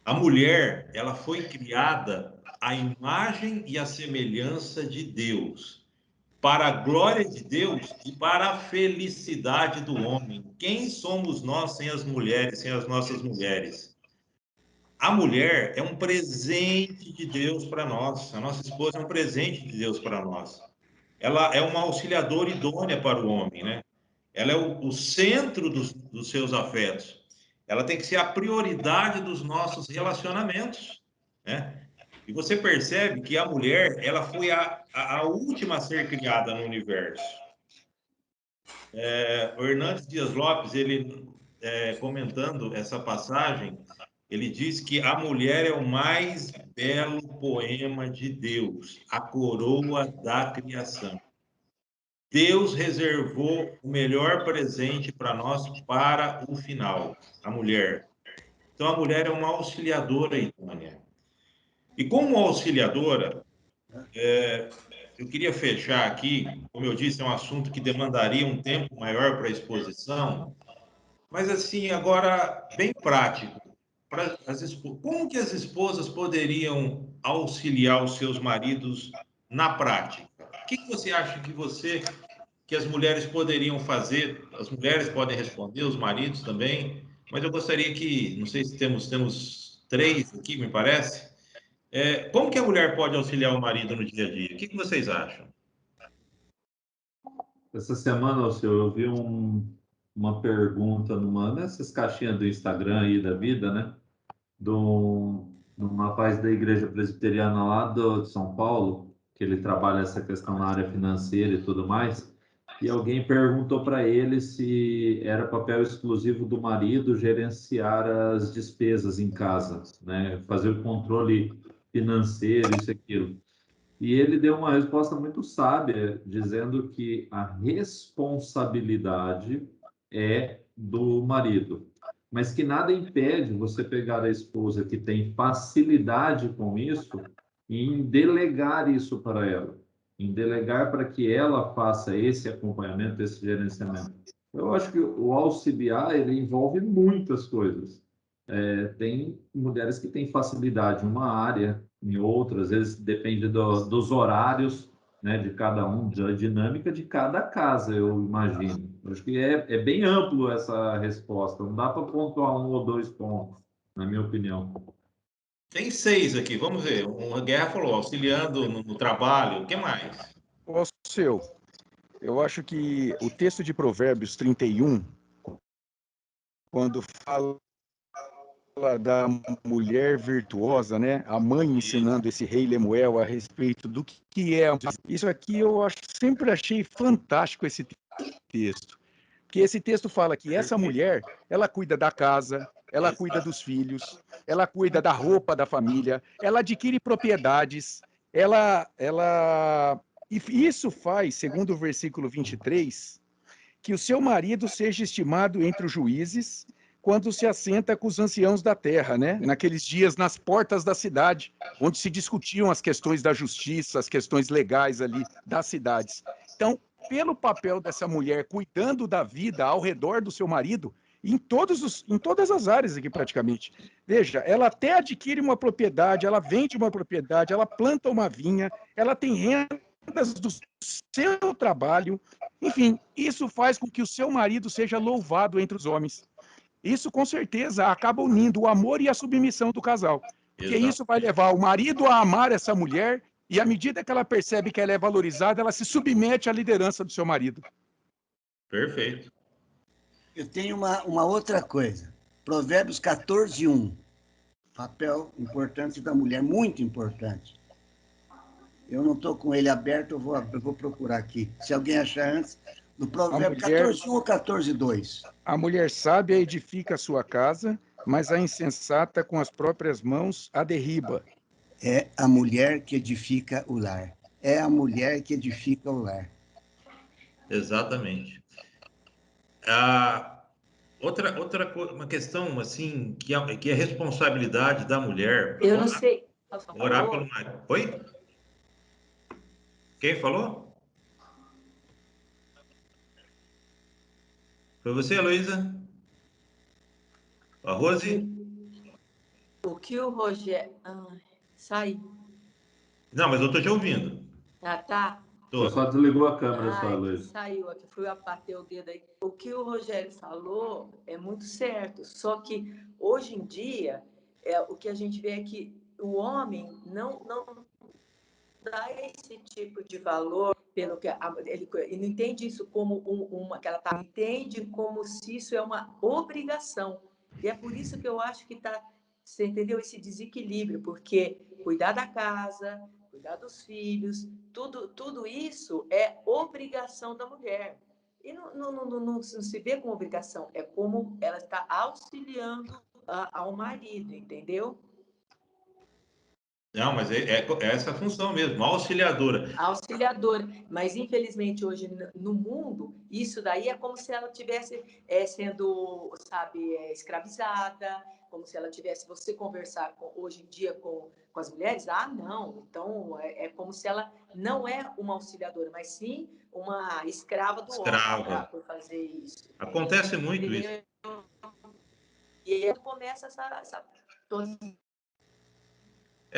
A mulher, ela foi criada à imagem e à semelhança de Deus, para a glória de Deus e para a felicidade do homem. Quem somos nós sem as mulheres, sem as nossas mulheres? A mulher é um presente de Deus para nós. A nossa esposa é um presente de Deus para nós. Ela é uma auxiliadora idônea para o homem, né? Ela é o centro dos seus afetos. Ela tem que ser a prioridade dos nossos relacionamentos, né? E você percebe que a mulher, ela foi a última a ser criada no universo. O Hernandes Dias Lopes, ele comentando essa passagem, ele diz que a mulher é o mais belo poema de Deus, a coroa da criação. Deus reservou o melhor presente para nós para o final, a mulher. Então, a mulher é uma auxiliadora idônea. E como auxiliadora, eu queria fechar aqui, como eu disse, é um assunto que demandaria um tempo maior para a exposição, mas assim, agora, bem prático. Como que as esposas poderiam auxiliar os seus maridos na prática? O que você acha que as mulheres poderiam fazer? As mulheres podem responder, os maridos também, mas eu gostaria que, não sei se temos 3 aqui, me parece. Como que a mulher pode auxiliar o marido no dia a dia? O que vocês acham? Essa semana, senhor, eu vi uma pergunta nessas caixinhas do Instagram aí da vida, né? De um rapaz da igreja presbiteriana lá de São Paulo, que ele trabalha essa questão na área financeira e tudo mais, e alguém perguntou para ele se era papel exclusivo do marido gerenciar as despesas em casa, né? Fazer o controle financeiro, isso e aquilo. E ele deu uma resposta muito sábia, dizendo que a responsabilidade é do marido, mas que nada impede você pegar a esposa que tem facilidade com isso e em delegar isso para ela, em delegar para que ela faça esse acompanhamento, esse gerenciamento. Eu acho que o auxiliar, ele envolve muitas coisas. Tem mulheres que têm facilidade em uma área, em outra, às vezes depende dos horários, né, de cada um, da dinâmica de cada casa, eu imagino. Acho que é bem amplo essa resposta, não dá para pontuar um ou dois pontos, na minha opinião. Tem 6 aqui, vamos ver. Uma Guerra falou, auxiliando no trabalho, o que mais? Ô, seu, eu acho que o texto de Provérbios 31, quando fala da mulher virtuosa, né? A mãe ensinando esse rei Lemuel a respeito do que é. Isso aqui eu sempre achei fantástico esse texto. Porque esse texto fala que essa mulher, ela cuida da casa, ela cuida dos filhos, ela cuida da roupa da família, ela adquire propriedades, e isso faz, segundo o versículo 23, que o seu marido seja estimado entre os juízes quando se assenta com os anciãos da terra, né? Naqueles dias nas portas da cidade, onde se discutiam as questões da justiça, as questões legais ali das cidades. Então, pelo papel dessa mulher cuidando da vida ao redor do seu marido, em todas as áreas aqui praticamente. Veja, ela até adquire uma propriedade, ela vende uma propriedade, ela planta uma vinha, ela tem rendas do seu trabalho. Enfim, isso faz com que o seu marido seja louvado entre os homens. Isso, com certeza, acaba unindo o amor e a submissão do casal. Porque isso vai levar o marido a amar essa mulher e, à medida que ela percebe que ela é valorizada, ela se submete à liderança do seu marido. Perfeito. Eu tenho uma outra coisa. Provérbios 14:1. Papel importante da mulher, muito importante. Eu não estou com ele aberto, eu vou procurar aqui. Se alguém achar antes, no Provérbio 14:1 ou 14:2. A mulher sábia edifica a sua casa, mas a insensata com as próprias mãos a derriba. É a mulher que edifica o lar. É a mulher que edifica o lar. Exatamente. Uma questão assim que é responsabilidade da mulher. Eu não sei. Orar pelo marido. Oi? Quem falou? Foi você, Heloísa? A Rose? O que o Rogério... saiu. Não, mas eu estou te ouvindo. Ah, tá. Você só desligou a câmera, só, Luiz. Saiu aqui, fui bater o dedo aí. O que o Rogério falou é muito certo, só que hoje em dia, o que a gente vê é que o homem não dá esse tipo de valor, pelo que ele não entende isso como que ela entende como se isso é uma obrigação. E é por isso que eu acho que você entendeu esse desequilíbrio, porque cuidar da casa, cuidar dos filhos, tudo isso é obrigação da mulher. E não se vê como obrigação, é como ela está auxiliando ao marido, entendeu? Não, mas é essa a função mesmo, auxiliadora. Auxiliadora. Mas, infelizmente, hoje no mundo, isso daí é como se ela estivesse sendo, sabe, escravizada, como se ela tivesse... Você conversar hoje em dia com as mulheres, não. Então, é como se ela não é uma auxiliadora, mas sim uma escrava do homem por fazer isso. Acontece muito isso. E aí começa essa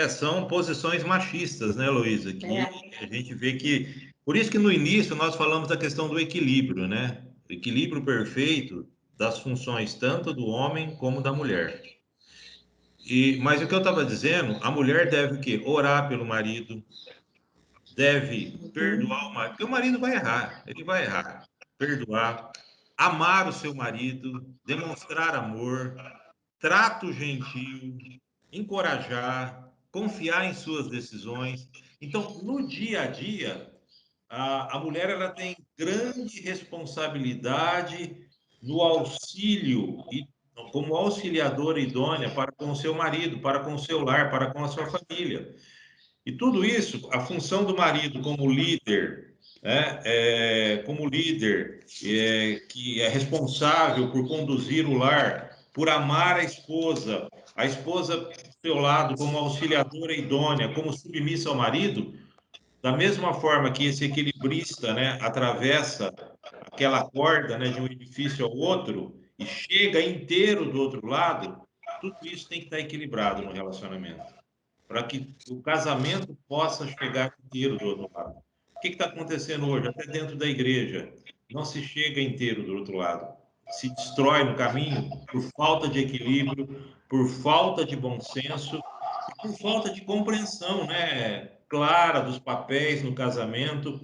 são posições machistas, né, Luísa? Que a gente vê que... Por isso que no início nós falamos da questão do equilíbrio, né? O equilíbrio perfeito das funções tanto do homem como da mulher. Mas o que eu estava dizendo, a mulher deve o quê? Orar pelo marido, deve perdoar o marido, porque o marido vai errar, ele vai errar. Perdoar, amar o seu marido, demonstrar amor, trato gentil, encorajar, confiar em suas decisões. Então, no dia a dia, a mulher ela tem grande responsabilidade no auxílio e como auxiliadora idônea para com o seu marido, para com o seu lar, para com a sua família. E tudo isso, a função do marido como líder, que é responsável por conduzir o lar, por amar a esposa do seu lado como auxiliadora idônea, como submissa ao marido, da mesma forma que esse equilibrista, né, atravessa aquela corda, né, de um edifício ao outro e chega inteiro do outro lado, Tudo isso tem que estar equilibrado no relacionamento, para que o casamento possa chegar inteiro do outro lado. O que está acontecendo hoje? Até dentro da igreja, não se chega inteiro do outro lado. Se destrói no caminho por falta de equilíbrio, por falta de bom senso, por falta de compreensão, né, clara dos papéis no casamento.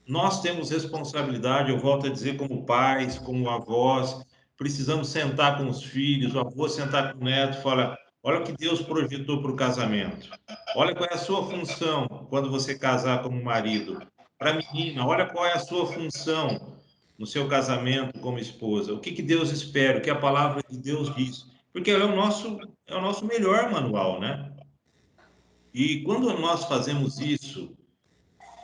Nós temos responsabilidade, eu volto a dizer, como pais, como avós, precisamos sentar com os filhos, o avô sentar com o neto e falar: olha o que Deus projetou para o casamento. Olha qual é a sua função quando você casar como marido. Para a menina, olha qual é a sua função no seu casamento como esposa. O que Deus espera, o que a palavra de Deus diz. Porque é o nosso melhor manual, né? E quando nós fazemos isso,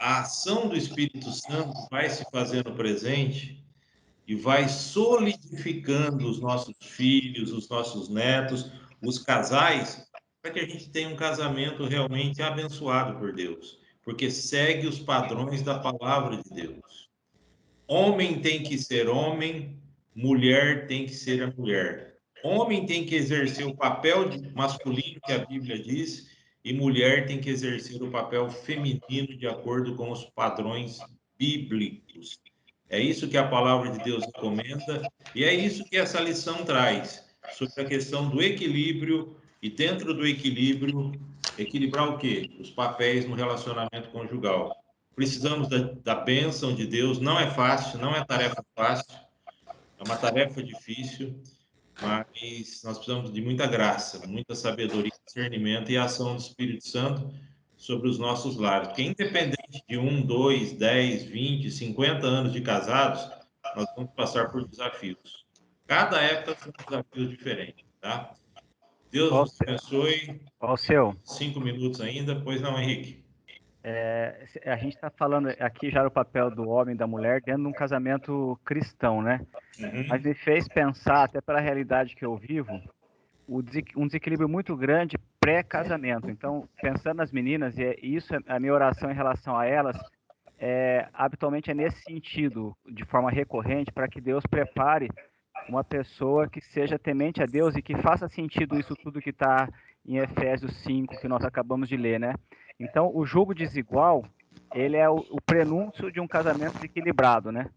a ação do Espírito Santo vai se fazendo presente e vai solidificando os nossos filhos, os nossos netos, os casais, para que a gente tenha um casamento realmente abençoado por Deus, porque segue os padrões da palavra de Deus. Homem tem que ser homem, mulher tem que ser a mulher. Homem tem que exercer o papel masculino que a Bíblia diz, e mulher tem que exercer o papel feminino de acordo com os padrões bíblicos. É isso que a palavra de Deus recomenda e é isso que essa lição traz, sobre a questão do equilíbrio e, dentro do equilíbrio, equilibrar o quê? Os papéis no relacionamento conjugal. Precisamos da bênção de Deus, não é fácil, não é tarefa fácil, é uma tarefa difícil, mas nós precisamos de muita graça, muita sabedoria, discernimento e ação do Espírito Santo sobre os nossos lares. Porque independente de 1, 2, 10, 20, 50 anos de casados, nós vamos passar por desafios. Cada época são desafios diferentes, tá? Deus nos abençoe. Qual o seu? 5 minutos ainda, pois não, Henrique? A gente está falando aqui já do papel do homem e da mulher dentro de um casamento cristão, né? Mas me fez pensar, até pela realidade que eu vivo, um desequilíbrio muito grande pré-casamento. Então, pensando nas meninas, e isso é a minha oração em relação a elas, habitualmente é nesse sentido, de forma recorrente, para que Deus prepare uma pessoa que seja temente a Deus e que faça sentido isso tudo que está em Efésios 5, que nós acabamos de ler, né? Então, o jugo desigual, ele é o prenúncio de um casamento desequilibrado, né?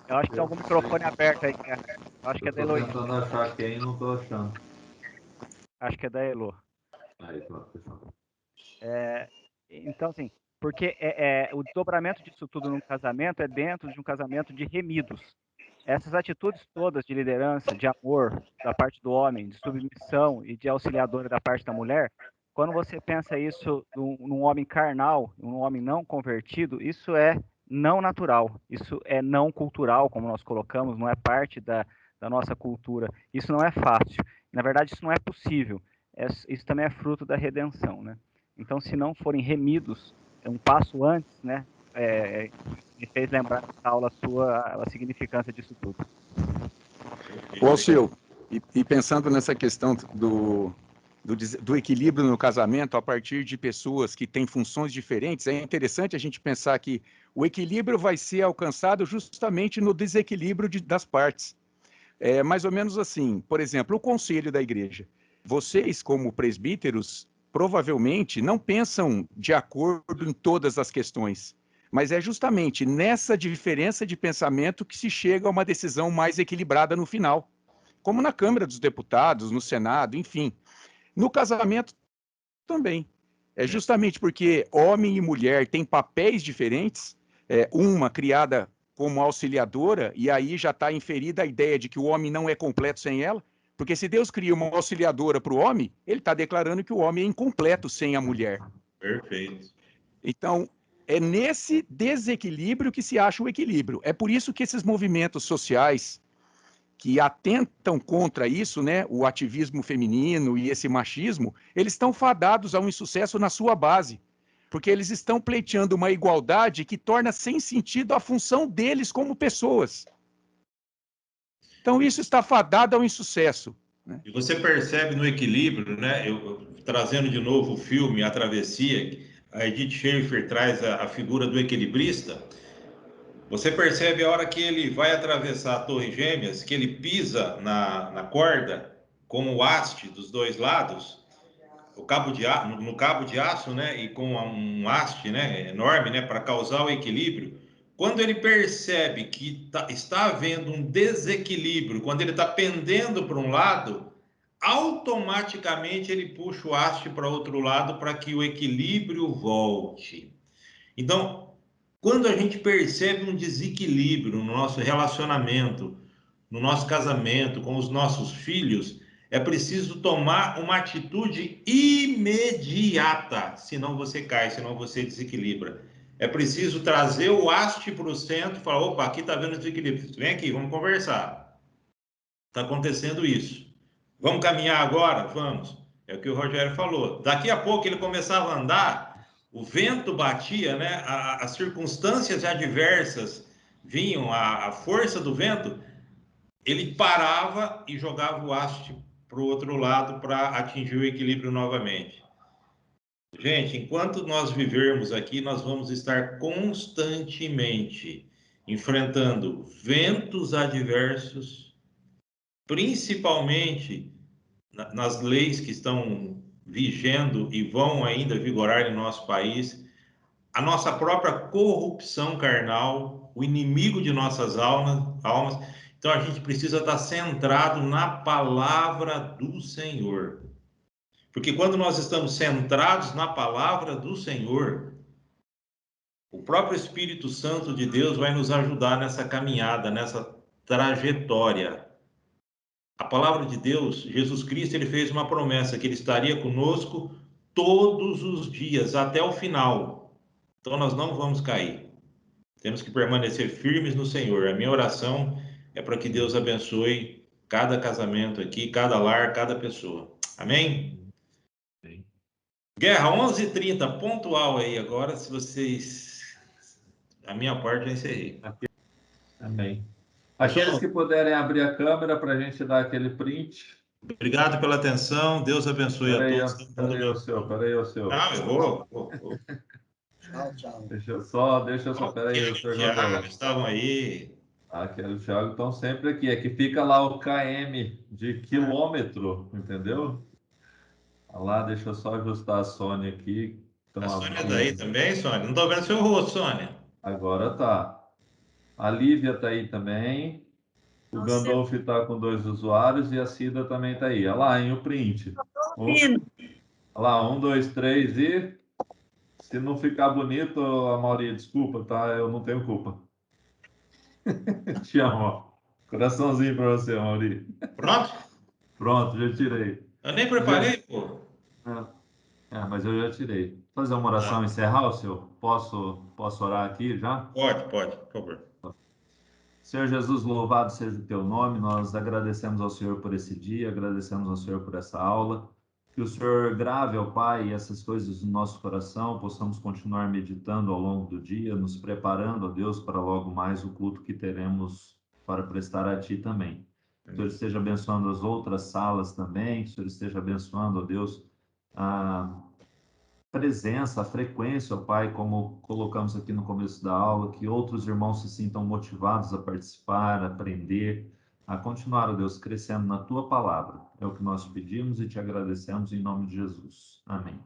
Eu acho que tem algum microfone aberto aí, cara. Eu acho que é da Elo. Estou tentando achar quem, não estou achando. Acho que é da Elo. Aí, pronto, pessoal. Então, assim, porque o desdobramento disso tudo num casamento é dentro de um casamento de remidos. Essas atitudes todas de liderança, de amor da parte do homem, de submissão e de auxiliadora da parte da mulher, quando você pensa isso num homem carnal, num homem não convertido, isso é não natural, isso é não cultural, como nós colocamos, não é parte da nossa cultura. Isso não é fácil. Na verdade, isso não é possível. Isso também é fruto da redenção, né? Então, se não forem remidos, um passo antes, né? Me fez lembrar da aula sua, a significância disso tudo. Ô, Alceu, e pensando nessa questão do equilíbrio no casamento a partir de pessoas que têm funções diferentes, é interessante a gente pensar que o equilíbrio vai ser alcançado justamente no desequilíbrio das partes. É mais ou menos assim, por exemplo, o conselho da igreja. Vocês, como presbíteros, provavelmente não pensam de acordo em todas as questões, mas é justamente nessa diferença de pensamento que se chega a uma decisão mais equilibrada no final, como na Câmara dos Deputados, no Senado, enfim. No casamento também. É justamente porque homem e mulher têm papéis diferentes, uma criada como auxiliadora, e aí já está inferida a ideia de que o homem não é completo sem ela, porque se Deus cria uma auxiliadora para o homem, ele está declarando que o homem é incompleto sem a mulher. Perfeito. Então, é nesse desequilíbrio que se acha o equilíbrio. É por isso que esses movimentos sociais que atentam contra isso, né, o ativismo feminino e esse machismo, eles estão fadados a um insucesso na sua base, porque eles estão pleiteando uma igualdade que torna sem sentido a função deles como pessoas. Então, isso está fadado ao insucesso. Né? E você percebe no equilíbrio, né? Trazendo de novo o filme A Travessia, a Edith Schaefer traz a figura do equilibrista. Você percebe a hora que ele vai atravessar a Torre Gêmeas, que ele pisa na corda com o haste dos dois lados, no cabo de aço, né, e com um haste, né, enorme, né, para causar o equilíbrio. Quando ele percebe que está havendo um desequilíbrio, quando ele está pendendo para um lado, automaticamente ele puxa o haste para outro lado para que o equilíbrio volte. Então, quando a gente percebe um desequilíbrio no nosso relacionamento, no nosso casamento, com os nossos filhos, é preciso tomar uma atitude imediata, senão você cai, senão você desequilibra. É preciso trazer o haste para o centro e falar, opa, aqui está vendo desequilíbrio. Vem aqui, vamos conversar. Está acontecendo isso. Vamos caminhar agora? Vamos. É o que o Rogério falou. Daqui a pouco ele começava a andar, o vento batia, né? As circunstâncias adversas vinham, a força do vento, ele parava e jogava o haste para o outro lado para atingir o equilíbrio novamente. Gente, enquanto nós vivermos aqui, nós vamos estar constantemente enfrentando ventos adversos, principalmente nas leis que estão vigendo e vão ainda vigorar em nosso país, a nossa própria corrupção carnal, o inimigo de nossas almas. Então a gente precisa estar centrado na palavra do Senhor. Porque quando nós estamos centrados na palavra do Senhor, o próprio Espírito Santo de Deus vai nos ajudar nessa caminhada, nessa trajetória. A palavra de Deus, Jesus Cristo, ele fez uma promessa que ele estaria conosco todos os dias, até o final. Então nós não vamos cair. Temos que permanecer firmes no Senhor. A minha oração é para que Deus abençoe cada casamento aqui, cada lar, cada pessoa. Amém? Sim. Guerra, 11h30, pontual aí agora, se vocês... A minha parte já encerrei. Amém. Aqueles que puderem abrir a câmera para a gente dar aquele print. Obrigado pela atenção, Deus abençoe a todos. Peraí o seu. Ah, eu vou. Tchau, tchau. Deixa eu só, peraí, Aquele Fernando. Thiago, estavam aí. Aquele e o Thiago estão sempre aqui. É que fica lá o KM de quilômetro, entendeu? Lá, deixa eu só ajustar a Sônia aqui. Então, A Sônia está aí também, Sônia? Não estou vendo seu rosto, Sônia. agora tá. A Lívia está aí também. O Gandolf está com 2 usuários e a Cida também está aí. Olha lá, em o print. Olha lá, 1, 2, 3 e... Se não ficar bonito, Amaury, desculpa, tá? Eu não tenho culpa. Te amo, ó. Coraçãozinho para você, Amaury. Pronto? Pronto, já tirei. Eu nem preparei, pô. Mas eu já tirei. Fazer uma oração e encerrar o seu? Posso orar aqui já? Pode, por favor. Senhor Jesus, louvado seja o teu nome. Nós agradecemos ao Senhor por esse dia, agradecemos ao Senhor por essa aula. Que o Senhor grave, ó Pai, essas coisas no nosso coração, possamos continuar meditando ao longo do dia, nos preparando, ó Deus, para logo mais o culto que teremos para prestar a Ti também. Que o Senhor esteja abençoando as outras salas também, que o Senhor esteja abençoando, ó Deus, a presença, a frequência, ó Pai, como colocamos aqui no começo da aula, que outros irmãos se sintam motivados a participar, a aprender, a continuar, ó Deus, crescendo na Tua palavra. É o que nós pedimos e te agradecemos em nome de Jesus. Amém.